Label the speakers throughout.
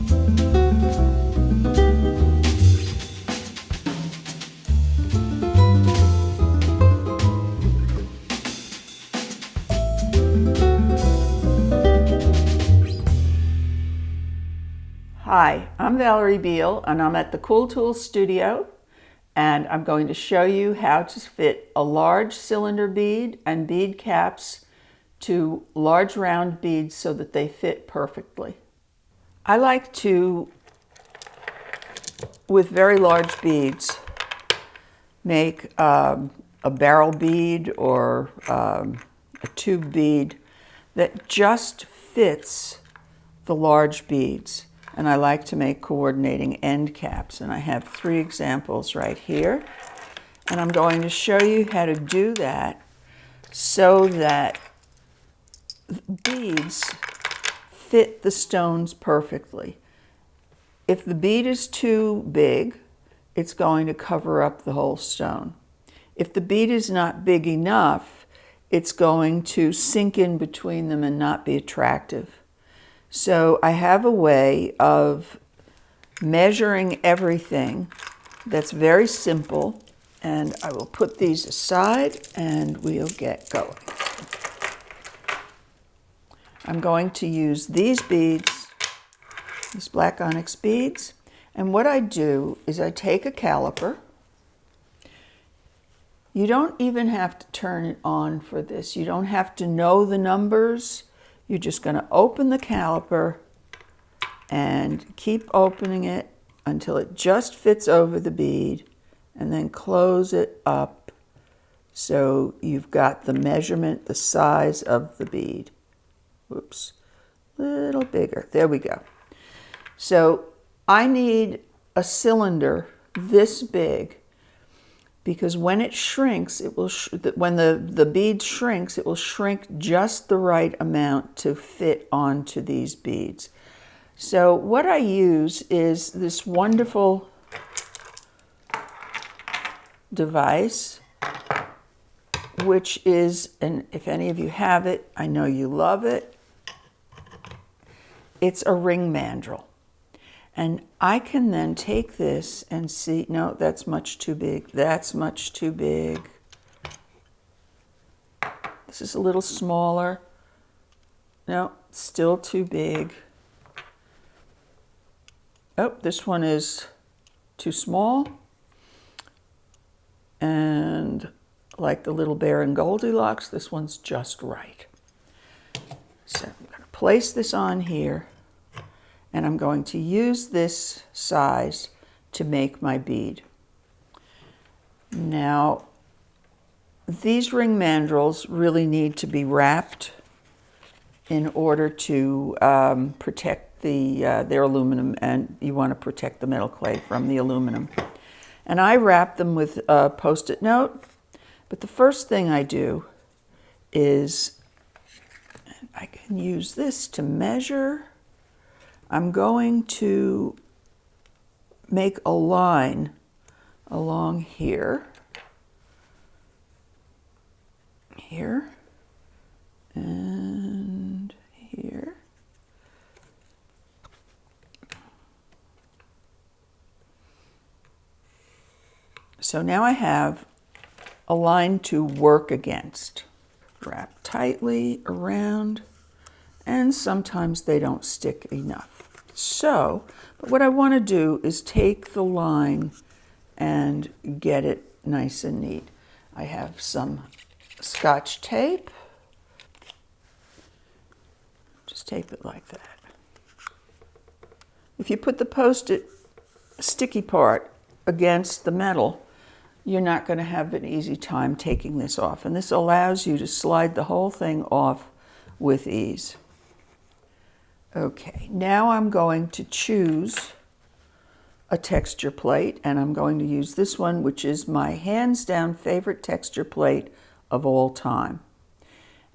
Speaker 1: Hi, I'm Valerie Bealle and I'm at the Cool Tools studio, and I'm going to show you how to fit a large cylinder bead and bead caps to large round beads so that they fit perfectly. I like to, with very large beads, make a barrel bead or a tube bead that just fits the large beads. And I like to make coordinating end caps. And I have 3 examples right here. And I'm going to show you how to do that so that beads fit the stones perfectly. If the bead is too big, it's going to cover up the whole stone. If the bead is not big enough, it's going to sink in between them and not be attractive. So I have a way of measuring everything that's very simple, and I will put these aside and we'll get going. I'm going to use these beads, these black onyx beads, and what I do is I take a caliper. You don't even have to turn it on for this. You don't have to know the numbers. You're just going to open the caliper and keep opening it until it just fits over the bead, and then close it up so you've got the measurement, the size of the bead. Whoops, a little bigger. There we go. So I need a cylinder this big, because when it shrinks, it will when the bead shrinks, it will shrink just the right amount to fit onto these beads. So what I use is this wonderful device, which is, and if any of you have it, I know you love it, it's a ring mandrel. And I can then take this and see, no, that's much too big. That's much too big. This is a little smaller. No, still too big. Oh, this one is too small. And like the little bear in Goldilocks, this one's just right. So I'm going to place this on here. And I'm going to use this size to make my bead. Now, these ring mandrels really need to be wrapped in order to protect their aluminum, and you want to protect the metal clay from the aluminum. And I wrap them with a Post-it note, but the first thing I do is, I can use this to measure. I'm going to make a line along here, and here. So now I have a line to work against. Wrap tightly around, and sometimes they don't stick enough. So, but what I want to do is take the line and get it nice and neat. I have some Scotch tape. Just tape it like that. If you put the Post-it sticky part against the metal, you're not going to have an easy time taking this off. And this allows you to slide the whole thing off with ease. Okay, now I'm going to choose a texture plate, and I'm going to use this one, which is my hands down favorite texture plate of all time.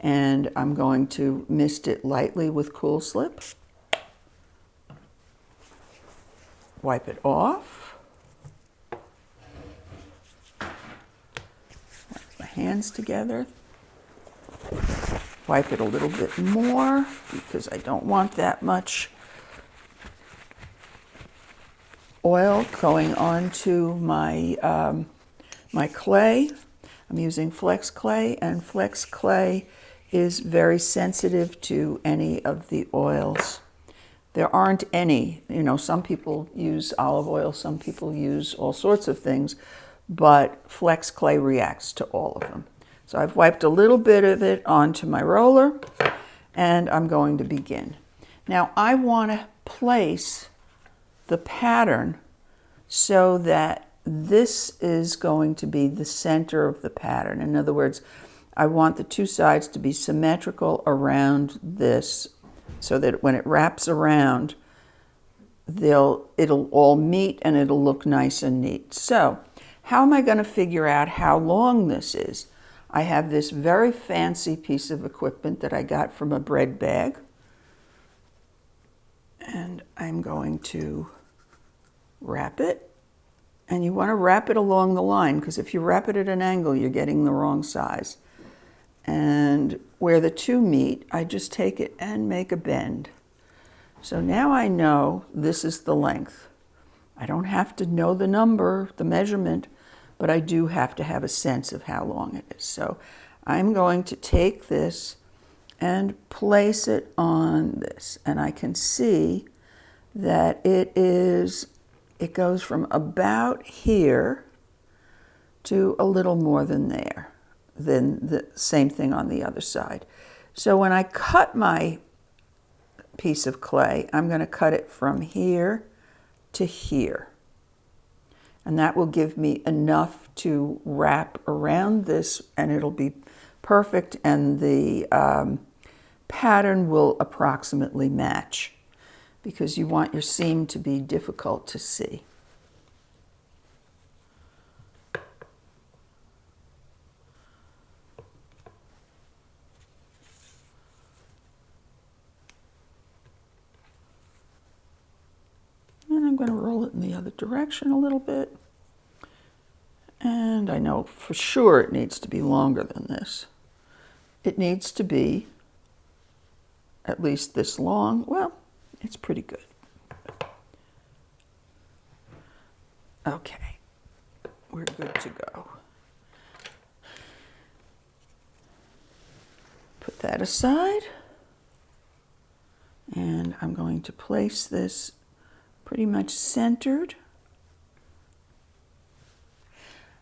Speaker 1: And I'm going to mist it lightly with Cool Slip. Wipe it off. Wipe my hands together. Wipe it a little bit more because I don't want that much oil going onto my, my clay. I'm using Flex clay, and Flex clay is very sensitive to any of the oils. There aren't any, you know, some people use olive oil, some people use all sorts of things, but Flex clay reacts to all of them. So I've wiped a little bit of it onto my roller, and I'm going to begin. Now I want to place the pattern so that this is going to be the center of the pattern. In other words, I want the two sides to be symmetrical around this so that when it wraps around, it'll all meet and it'll look nice and neat. So how am I going to figure out how long this is? I have this very fancy piece of equipment that I got from a bread bag, and I'm going to wrap it. And you want to wrap it along the line, because if you wrap it at an angle, you're getting the wrong size. And where the two meet, I just take it and make a bend. So now I know this is the length. I don't have to know the number, the measurement, but I do have to have a sense of how long it is. So I'm going to take this and place it on this. And I can see that it goes from about here to a little more than there, then the same thing on the other side. So when I cut my piece of clay, I'm going to cut it from here to here. And that will give me enough to wrap around this, and it'll be perfect, and the pattern will approximately match, because you want your seam to be difficult to see. And I'm going to roll it in the other direction a little bit. And I know for sure it needs to be longer than this. It needs to be at least this long. Well, it's pretty good. Okay, we're good to go. Put that aside. And I'm going to place this pretty much centered.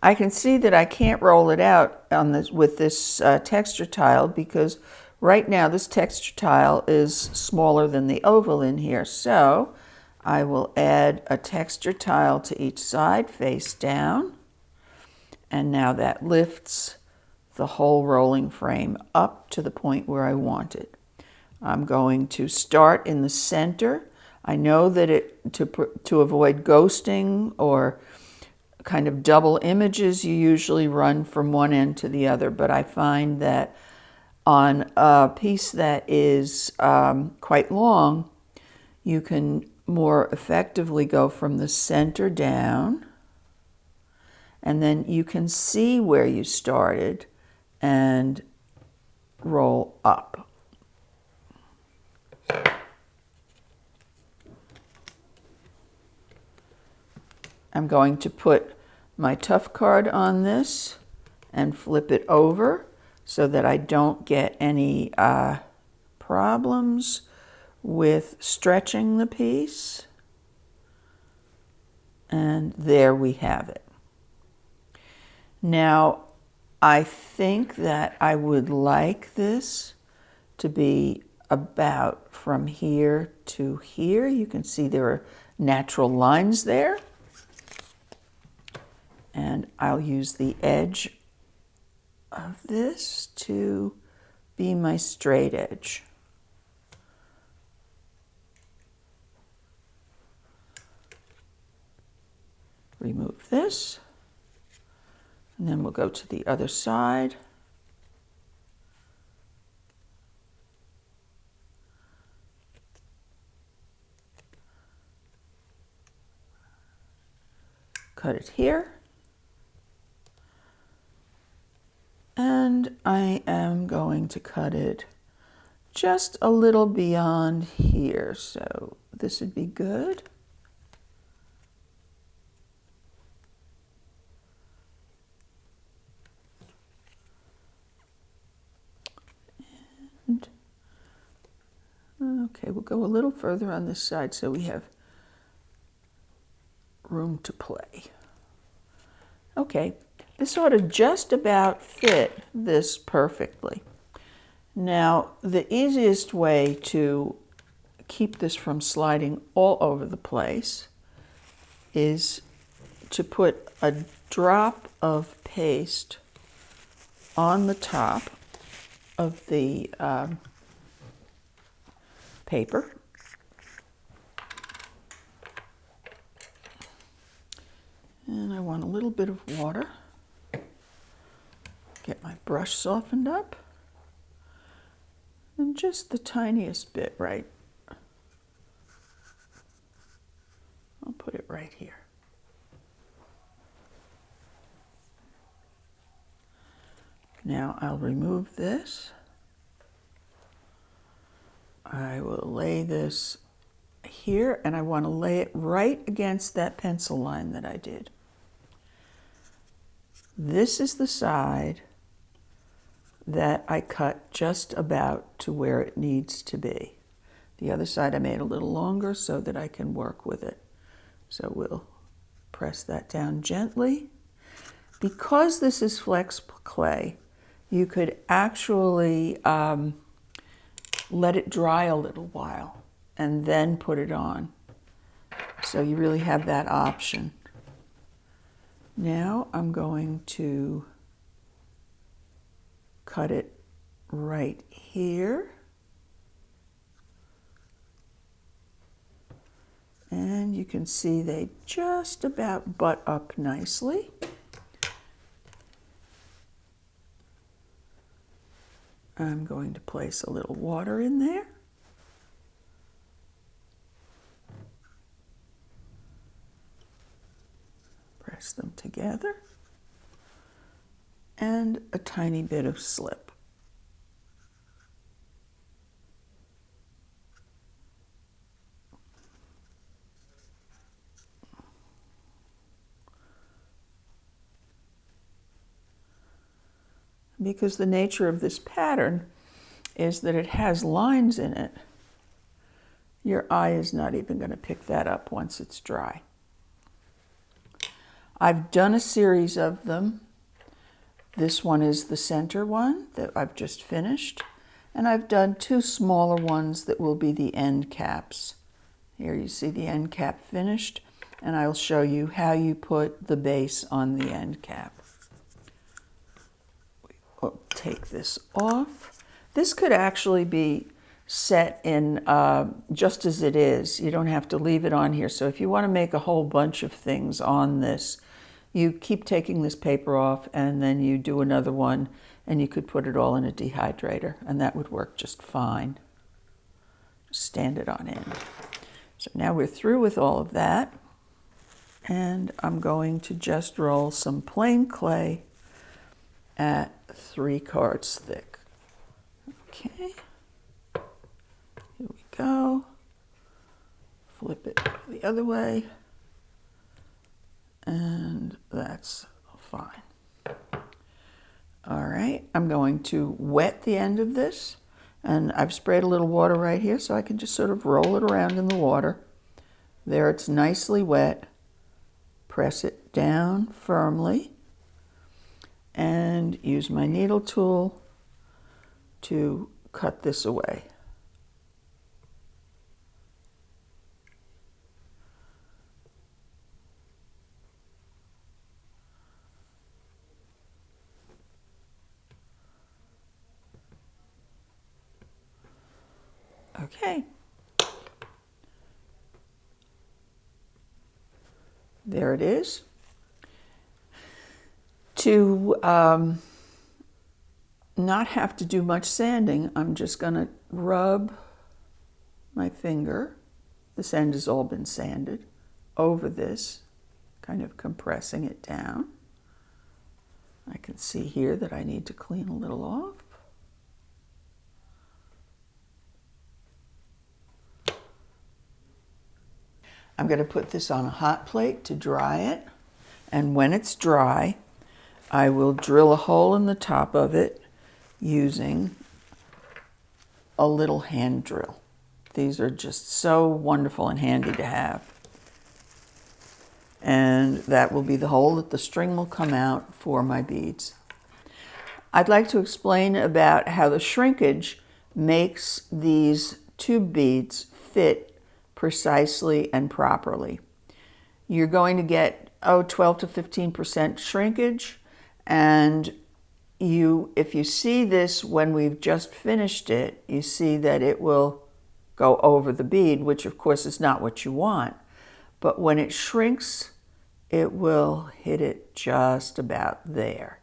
Speaker 1: I can see that I can't roll it out on this with this texture tile, because right now this texture tile is smaller than the oval in here. So I will add a texture tile to each side face down. And now that lifts the whole rolling frame up to the point where I want it. I'm going to start in the center. I know that to avoid ghosting or kind of double images, you usually run from one end to the other, but I find that on a piece that is quite long, you can more effectively go from the center down, and then you can see where you started and roll up. I'm going to put my tough card on this and flip it over so that I don't get any problems with stretching the piece. And there we have it. Now, I think that I would like this to be about from here to here. You can see there are natural lines there. And I'll use the edge of this to be my straight edge. Remove this, and then we'll go to the other side. Cut it here. And I am going to cut it just a little beyond here, so this would be good. Okay, we'll go a little further on this side so we have room to play. Okay, this ought to just about fit this perfectly. Now, the easiest way to keep this from sliding all over the place is to put a drop of paste on the top of the paper. And I want a little bit of water. Get my brush softened up. And just the tiniest bit, right? I'll put it right here. Now I'll remove this. I will lay this here, and I want to lay it right against that pencil line that I did. This is the side that I cut just about to where it needs to be. The other side I made a little longer so that I can work with it. So we'll press that down gently. Because this is flex clay, you could actually let it dry a little while and then put it on. So you really have that option. Now I'm going to cut it right here. And you can see they just about butt up nicely. I'm going to place a little water in there. Press them together. And a tiny bit of slip. Because the nature of this pattern is that it has lines in it, your eye is not even going to pick that up once it's dry. I've done a series of them. This one is the center one that I've just finished, and I've done two smaller ones that will be the end caps. Here you see the end cap finished, and I'll show you how you put the base on the end cap. We'll take this off. This could actually be set in just as it is. You don't have to leave it on here. So if you want to make a whole bunch of things on this, you keep taking this paper off and then you do another one, and you could put it all in a dehydrator, and that would work just fine. Just stand it on end. So now we're through with all of that, and I'm going to just roll some plain clay at 3 cards thick. Okay, here we go. Flip it the other way, and that's fine. All right, I'm going to wet the end of this, and I've sprayed a little water right here so I can just sort of roll it around in the water. There, it's nicely wet. Press it down firmly and use my needle tool to cut this away. Okay. There it is. To not have to do much sanding, I'm just going to rub my finger, this end has all been sanded, over this, kind of compressing it down. I can see here that I need to clean a little off. I'm going to put this on a hot plate to dry it, and when it's dry, I will drill a hole in the top of it using a little hand drill. These are just so wonderful and handy to have. And that will be the hole that the string will come out for my beads. I'd like to explain about how the shrinkage makes these tube beads fit precisely and properly. You're going to get 12 to 15% shrinkage, and if you see this when we've just finished it, you see that it will go over the bead, which of course is not what you want. But when it shrinks, it will hit it just about there.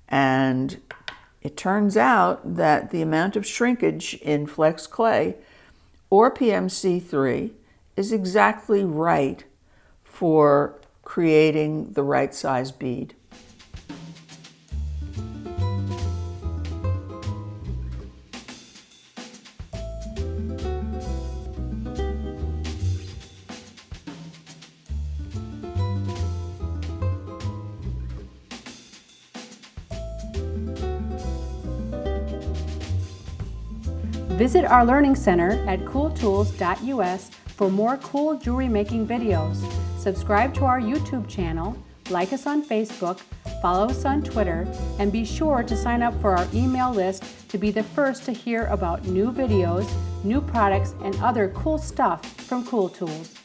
Speaker 1: And it turns out that the amount of shrinkage in Flex Clay or PMC3 is exactly right for creating the right size bead.
Speaker 2: Visit our Learning Center at cooltools.us for more cool jewelry making videos. Subscribe to our YouTube channel, like us on Facebook, follow us on Twitter, and be sure to sign up for our email list to be the first to hear about new videos, new products, and other cool stuff from Cool Tools.